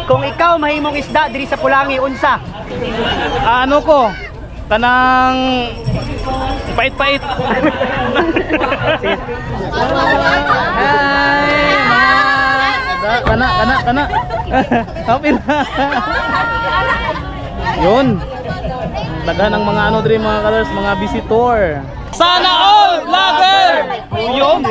Kung ikaw mahimong isda diri sa Pulangi, unsa? Ano ko? Tanang pait-pait. Kana. Kapil. Yun. Daghan ang mga ano diri mga colors, mga visitor. Sana all vlogger! Yun.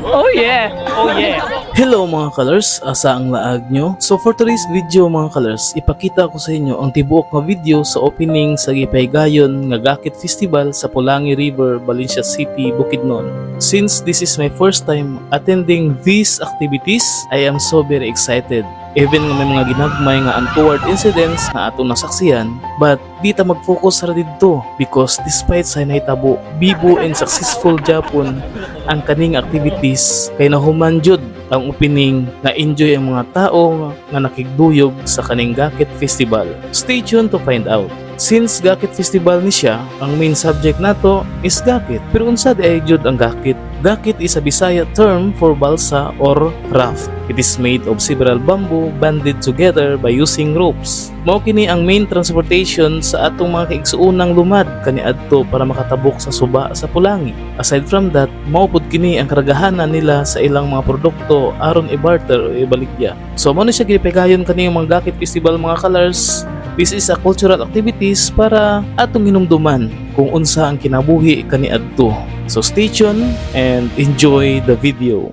Oh yeah. Oh yeah. Hello mga colors, asa ang laag nyo? So for today's video mga colors, ipakita ko sa inyo ang tibuok na video sa opening sa Gipaygayon nga Gakit Festival sa Pulangi River, Valencia City, Bukidnon. Since this is my first time attending these activities, I am so very excited. Even nga may mga ginagmay nga untoward incidents na atong nasaksiyan, but di ta mag-focus ra didto because despite sa nahitabo bibo and successful Japon ang kaning activities, kay nahuman jud ang opening na enjoy ang mga tao nga nakigduyog sa kaning Gakit Festival. Stay tuned to find out. Since Gakit Festival ni siya, ang main subject nato is Gakit. Pero unsa di ay jud ang Gakit? Gakit is a Bisaya term for balsa or raft. It is made of several bamboo banded together by using ropes. Mao kini ang main transportation sa atong mga kaigsuunang lumad kaniadto para makatabok sa suba sa Pulangi. Aside from that, mao pud kini ang karagahanan nila sa ilang mga produkto aron i-barter o ibaligya. So mao ni siya gipagayon kani mga Gakit Festival mga colors. This is a cultural activities para atong hinumduman kung unsa ang kinabuhi kaniadto. So stay tuned and enjoy the video.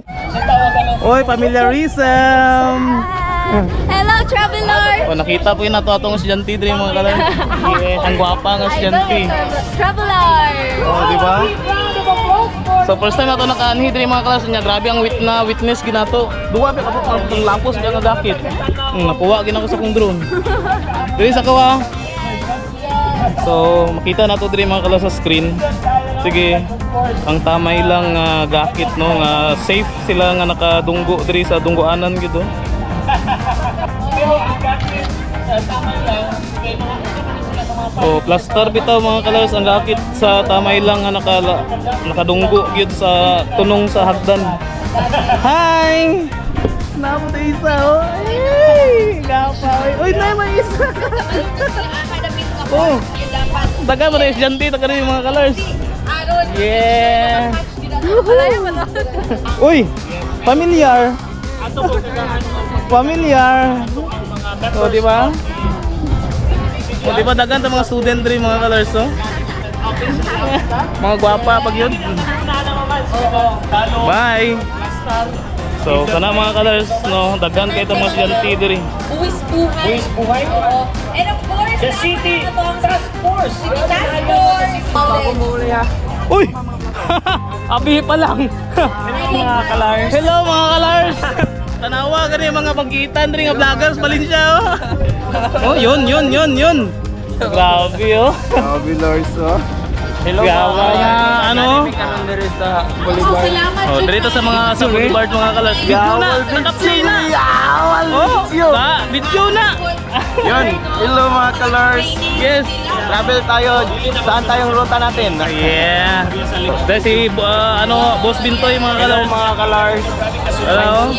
Oy, familiarism. Hello, traveler! Oh, nakita po yun nato atong estudyante diri mga colors. Yeah, ang gwapa nga estudyante. Traveler! Oh, di ba? So first time nato nakaanhi diri mga colors niya, grabe ang witness ginato. Duwa pa kabuk ang lampos nga Gakit. Nakuha gina ko sa kong drone. Diri sa kawa. So makita nato diri mga colors sa screen. Sige, ang tamay lang Gakit no nga safe sila nga nakadunggo diri sa dunggoanan gid. Oh, plaster bitaw mga colors ang Gakit sa tamay lang nga nakadunggo gyud sa tunong sa hagdan. Hi! Namo ta isa oh. Ay, gapay. Uy, nay may isa. Oh. Taga mo na estudyante, taga rin mga colors. Yeah. Uy, familiar. Familiar. Oh, di ba? O di ba dagan ta mga student diri mga colors oh? Mga gwapa pag yun. Bye. So kana mga colors no, dagan kay ta mga estudyante diri. Buwis buhay. And of course, The City Task Force. Uy! Abi pa lang. Mga colors. Hello mga colors. Tanawa gani mga pagkitan diri nga vloggers Valencia oh. Oh, yun. Grabe oh. Grabe Lars oh. Hello mga ano? Boulevard. Oh, dito sa mga sa Boulevard mga kalas. Video na, naka-play na. Oh, video na. Yun, hello mga colors. Yes. Travel tayo. Saan tayong ruta natin? Yeah. Dahil si Boss Bintoy mga Hello kalas. mga colors. Hello.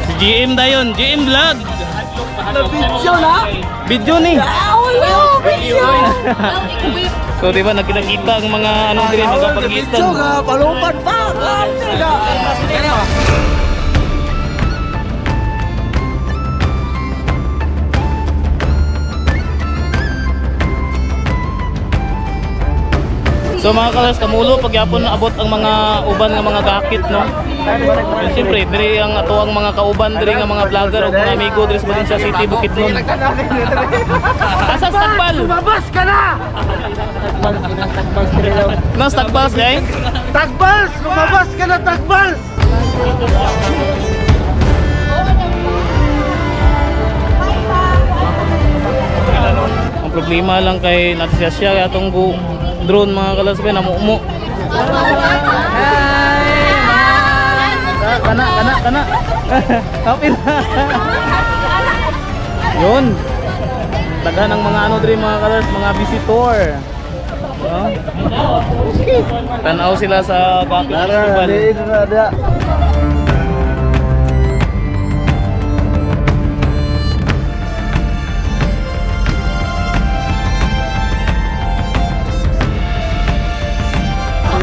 Si GM dayon, GM Vlog. Video na? Video ni. Video! So di ba nakita ang mga anong diri mga pagitan. Palupad pa. So mga kalas, kamulo pagyapon na abot ang mga uban nga mga Gakit no. Siyempre diri ang ato ang mga kauban diri nga mga vlogger ug mga amigo diri sa Valencia City, Bukidnon. Asa tagbal? Lumabas ka na! Nas tagbal ay? Tagbals! Lumabas ka na, tagbals! Ang problema lang kay natin siya atong drone mga kalas ba namumo. Kana. Kapil. Yun. Daghan ang mga ano diri mga kalas, mga visitor. No? Tanaw sila sa Gakit Festival.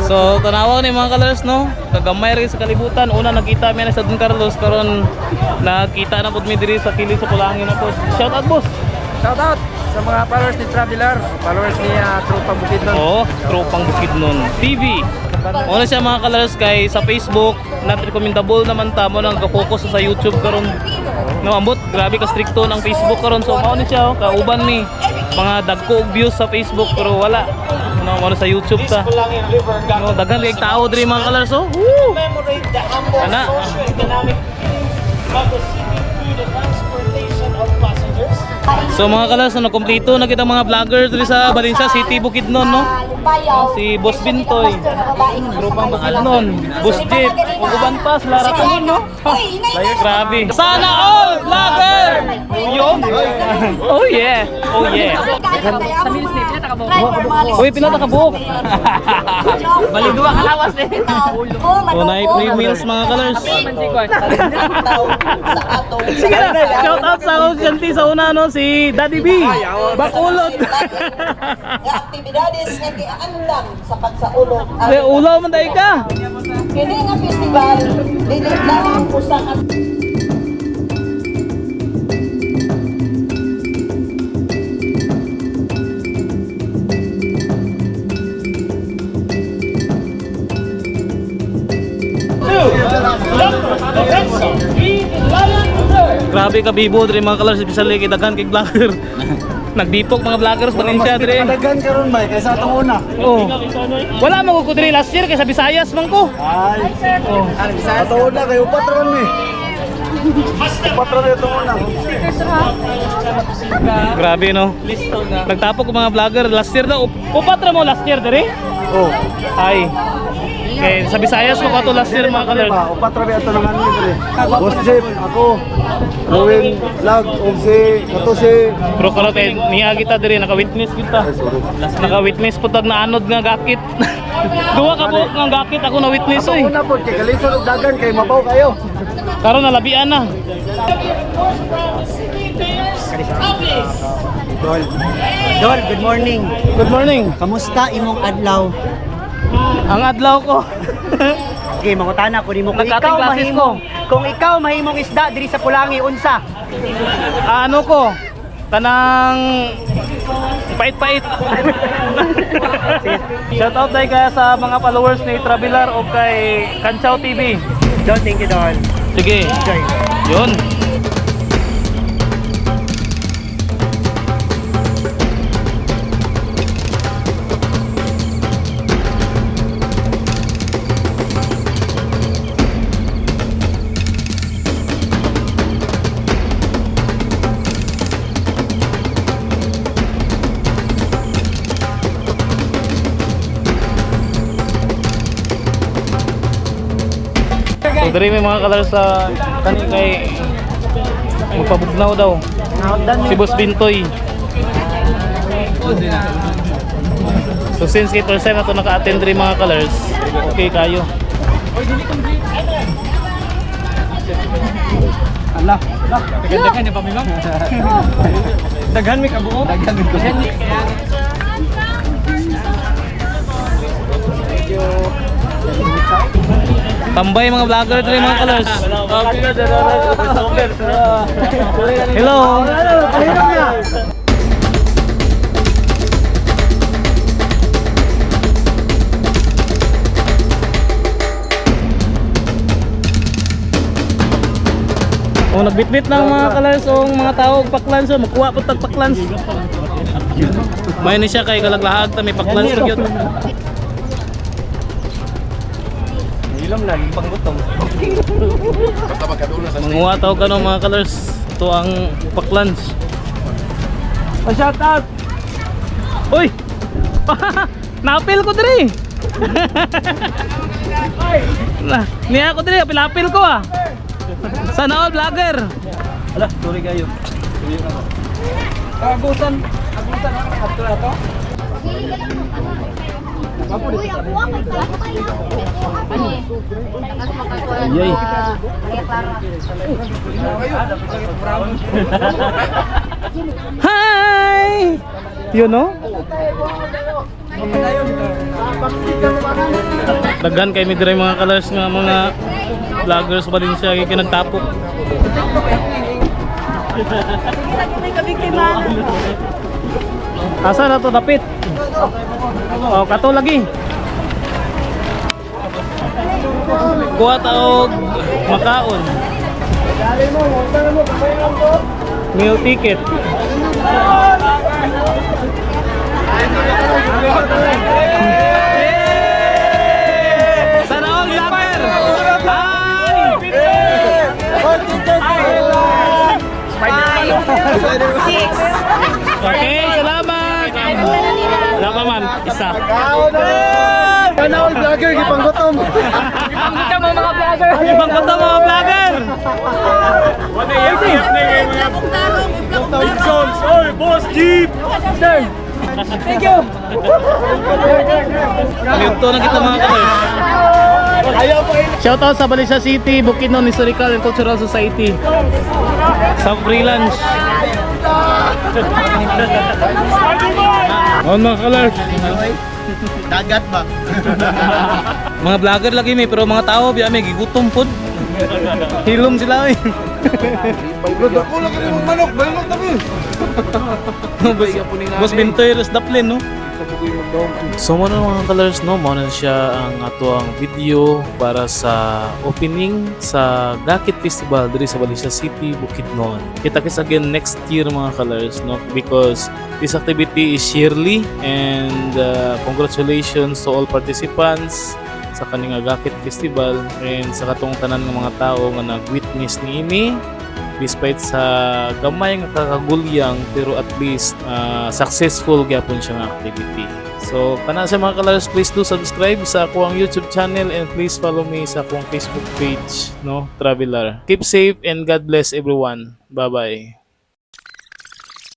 So tanawa ni mga colors no, kagamay rin sa kalibutan. Una nakita mi na sa Don Carlos, karon nakita na pud mi diri sa kilid sa Pulangi na po. Shout out boss. Shout out sa mga followers ni Traveler, followers ni Tropa Bukidnon. Oo, Tropang Bukidnon TV. Una siya mga colors kay sa Facebook, not recommendable naman ta mo nang ga-focus sa YouTube karon. No, ambot grabe ka stricto ng Facebook karon. So mao ni siya kauban ni mga dagko og views sa Facebook pero wala. No, mo sa YouTube ta. No, daghan kay tao diri mga colors oh. Woo! Ana. So mga kalas, nakompleto na kitang mga vlogger dito sa Valencia City, Bukidnon, no? Si Boss Bintoy, Grupang Bukidnon, Boss Jeep, uban pa, Lara Tunin, no? Grabe. Sana all vlogger! Yun! Oh yeah! Oh yeah! Uy, pila ka buhok? Baligwa ka lawas eh! Oh, na 3 meals mga kalers. Sige na, shout out sa ako dyanti sa una, no? Si Daddy B, Bakulot. Aktibidades nga giandam sa pagsaulog. May ulaw man tayo ka. Kini nga festival dili lamang usa ka Grabe ka bibo diri mga kalers, especially kay daghan kay vlogger. Nagdipok mga vloggers Valencia diri. Daghan karon ba kaysa atong una. Oh. Wala man ko diri last year kay sa Visayas man ko. Ay. Oh, atong una kay upat ra man upat ra atong una. Grabe no. Nagtapok ko mga vlogger last year daw. Upat ra mo last year diri. Oh. Ay. Kay sa Visayas ko pa to last year mga kalers. Upat ra ato nang ani diri. Boss Jeep, ako. Rowin vlog og si Pero kalau kay niya kita diri naka-witness kita. Naka-witness po tag naanod nga gakit. Duwa ka po nga gakit ako na witness oy. Una po kay kalisod og dagan kay mabaw kayo. Karon nalabian na. Dol, good morning. Good morning. Kamusta imong adlaw? Ang adlaw ko. Okay, mangutana ko nimo kung Nagka-ating ikaw classes mahimong. Kung ikaw mahimong isda diri sa Pulangi unsa? Ano ko? Tanang pait-pait. Shout out tayo kaya sa mga followers ni Traveler o kay Kanchaw TV. Dol, thank you Dol. Sige. Enjoy. Yun. So diri may mga kalars sa kani kay magpabugnaw daw. Si Boss Bintoy. So since kay first time na to naka-attend diri mga kalars, okay kayo. Allah, daghan ni pa mi ma'am. Daghan mi ka buo. Daghan mi ko. Tambay mga vlogger diri mga kalars. Hello. Oh, nagbitbit ng mga kalars o mga tao og paklans, so makuha po tag paklans. May ni siya kay kalaglahag ta may paklans to gyud. Ilam lang panggutom. Manguha tao kano mga kalars. Ito ang paklans. Shout out. Uy! Napil ko diri. Niya ko diri, apil ko ah. Sana all vlogger. Ala, sorry kayo. Agusan ato na to. Yay. Hi! You know? Daghan kay mi dire mga colors nga mga vloggers ba din siya kay nagtapok. Asa na to dapit? Oh, kato lagi. Kuha taog makaon. Meal ticket. Sana all vlogger. Okay, salamat. Wala pa man, isa. Sana all vlogger, gipanggutom. Ibang kota mga vlogger. Oy, Boss Jeep! Ito na kita mga kalers. Shoutout sa Balisa City, Bukidnon Historical and Cultural Society. Sa free lunch. On mga kalers. Dagat ba? Mga vlogger lagi may pero mga tao biya may gigutom pod. Hilom sila eh. Ako lang kami manok, balot kami. Boss Bintoy res daplin no. So mo na mga colors no, mo na siya ang ato ang video para sa opening sa Gakit Festival diri sa Balisa City, Bukidnon. Kita-kits again next year mga colors no, because this activity is yearly and congratulations to all participants sa kaning Gakit Festival and sa katong tanan ng mga tao nga nag-witness niini despite sa gamay nga kakagulyang pero at least successful gyapon siya nga activity. So kana sa mga colors, please do subscribe sa akong YouTube channel and please follow me sa akong Facebook page no, Traveler. Keep safe and God bless everyone. Bye bye.